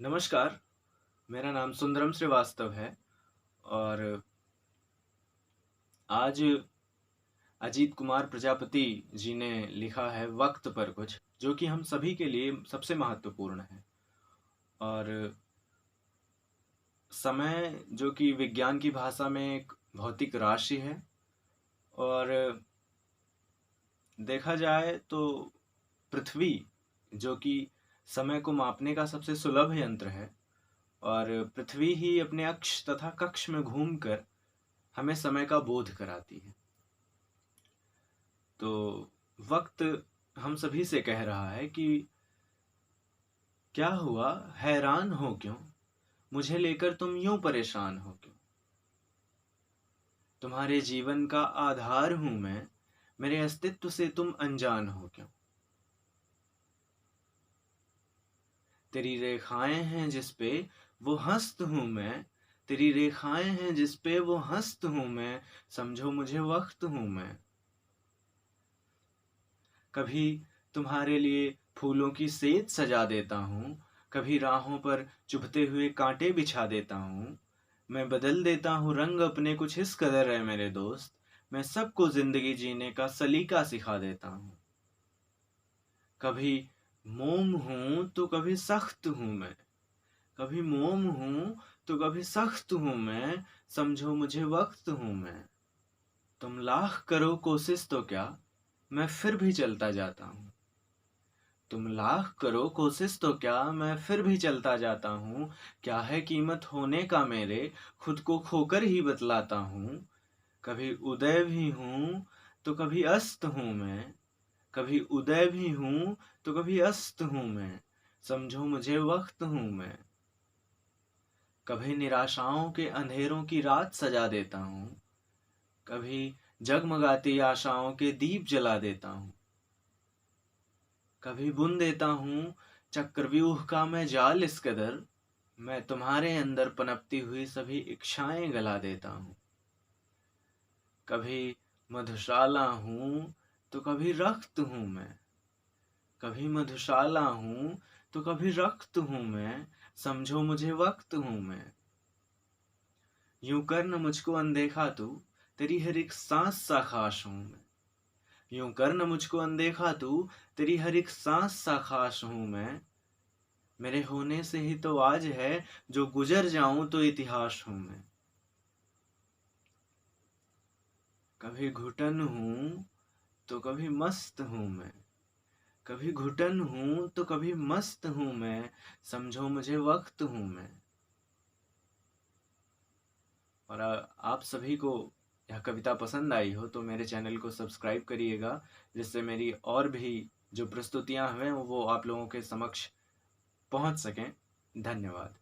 नमस्कार, मेरा नाम सुंदरम श्रीवास्तव है और आज अजीत कुमार प्रजापति जी ने लिखा है वक्त पर कुछ, जो कि हम सभी के लिए सबसे महत्वपूर्ण है। और समय जो कि विज्ञान की भाषा में एक भौतिक राशि है और देखा जाए तो पृथ्वी जो कि समय को मापने का सबसे सुलभ यंत्र है और पृथ्वी ही अपने अक्ष तथा कक्ष में घूमकर हमें समय का बोध कराती है। तो वक्त हम सभी से कह रहा है कि क्या हुआ, हैरान हो क्यों, मुझे लेकर तुम यूं परेशान हो क्यों। तुम्हारे जीवन का आधार हूं मैं, मेरे अस्तित्व से तुम अनजान हो क्यों। तेरी रेखाएं हैं जिस पे वो हस्त हूं मैं, तेरी रेखाएं हैं जिस पे वो हस्त हूं मैं, समझो मुझे वक्त हूं मैं। कभी तुम्हारे लिए फूलों की सेज सजा देता हूँ, कभी राहों पर चुभते हुए कांटे बिछा देता हूँ। मैं बदल देता हूँ रंग अपने कुछ इस कदर है मेरे दोस्त, मैं सबको जिंदगी जीने का सलीका सिखा देता हूँ। कभी मोम हूँ तो कभी सख्त हूँ मैं, कभी मोम हूँ तो कभी सख्त हूँ मैं, समझो मुझे वक्त हूँ मैं। तुम लाख करो कोशिश तो क्या, मैं फिर भी चलता जाता हूँ। तुम लाख करो कोशिश तो क्या, मैं फिर भी चलता जाता हूँ। क्या है कीमत होने का मेरे, खुद को खोकर ही बतलाता हूँ। कभी उदय भी हूँ तो कभी अस्त हूँ मैं, कभी उदय भी हूँ तो कभी अस्त हूँ मैं, समझो मुझे वक्त हूँ मैं। कभी निराशाओं के अंधेरों की रात सजा देता हूँ, कभी जगमगाती आशाओं के दीप जला देता हूँ। कभी बुन देता हूँ चक्रव्यूह का मैं जाल इस कदर, मैं तुम्हारे अंदर पनपती हुई सभी इच्छाएं गला देता हूँ। कभी मधुशाला हूँ तो कभी रक्त हूँ मैं, कभी मधुशाला हूँ तो कभी रक्त हूँ मैं, समझो मुझे वक्त हूँ मैं। यूं कर न मुझको अनदेखा तू, तेरी हर एक सांस सा खास हूँ मैं। यूं कर न मुझको अनदेखा तू, तेरी हर एक सांस सा खास हूँ मैं। मेरे होने से ही तो आज है, जो गुजर जाऊं तो इतिहास हूं मैं। कभी घुटन हूं तो कभी मस्त हूं मैं, कभी घुटन हूं तो कभी मस्त हूं मैं, समझो मुझे वक्त हूं मैं। और आप सभी को यह कविता पसंद आई हो तो मेरे चैनल को सब्सक्राइब करिएगा, जिससे मेरी और भी जो प्रस्तुतियां हैं वो आप लोगों के समक्ष पहुंच सकें। धन्यवाद।